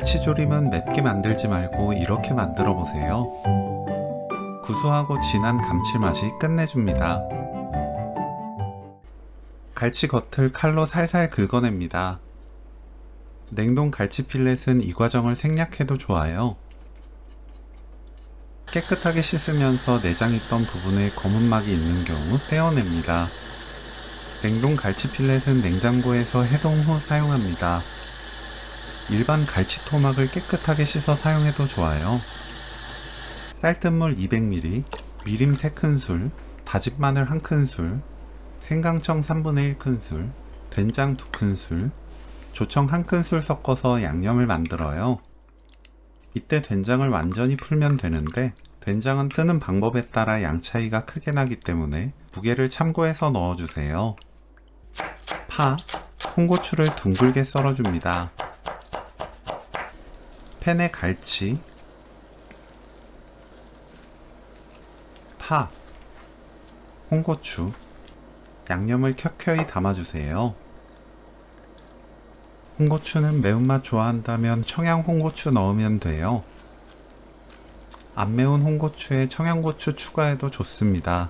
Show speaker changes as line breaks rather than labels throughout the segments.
갈치조림은 맵게 만들지 말고 이렇게 만들어 보세요. 구수하고 진한 감칠맛이 끝내줍니다. 갈치 겉을 칼로 살살 긁어냅니다. 냉동 갈치 필렛은 이 과정을 생략해도 좋아요. 깨끗하게 씻으면서 내장 있던 부분에 검은막이 있는 경우 떼어냅니다. 냉동 갈치 필렛은 냉장고에서 해동 후 사용합니다. 일반 갈치 토막을 깨끗하게 씻어 사용해도 좋아요. 쌀뜨물 200ml, 미림 3큰술, 다진 마늘 1큰술, 생강청 3분의 1큰술, 된장 2큰술, 조청 1큰술 섞어서 양념을 만들어요. 이때 된장을 완전히 풀면 되는데 된장은 뜨는 방법에 따라 양 차이가 크게 나기 때문에 무게를 참고해서 넣어주세요. 파, 홍고추를 둥글게 썰어줍니다. 팬에 갈치, 파, 홍고추, 양념을 켜켜이 담아주세요. 홍고추는 매운맛 좋아한다면 청양 홍고추 넣으면 돼요. 안 매운 홍고추에 청양고추 추가해도 좋습니다.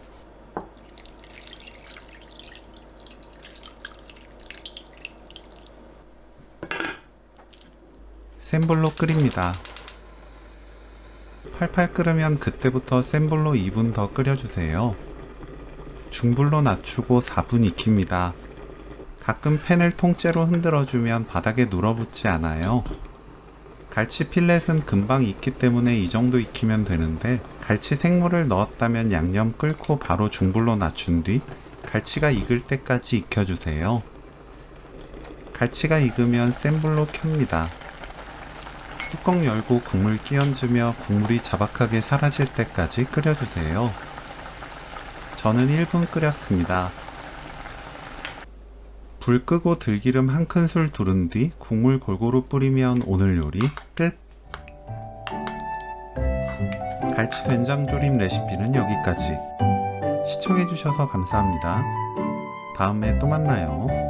센 불로 끓입니다. 팔팔 끓으면 그때부터 센 불로 2분 더 끓여주세요. 중불로 낮추고 4분 익힙니다. 가끔 팬을 통째로 흔들어주면 바닥에 눌어붙지 않아요. 갈치 필렛은 금방 익기 때문에 이 정도 익히면 되는데 갈치 생물을 넣었다면 양념 끓고 바로 중불로 낮춘 뒤 갈치가 익을 때까지 익혀주세요. 갈치가 익으면 센 불로 켭니다. 뚜껑 열고 국물 끼얹으며 국물이 자박하게 사라질 때까지 끓여주세요. 저는 1분 끓였습니다. 불 끄고 들기름 1큰술 두른 뒤 국물 골고루 뿌리면 오늘 요리 끝! 갈치 된장조림 레시피는 여기까지. 시청해주셔서 감사합니다. 다음에 또 만나요.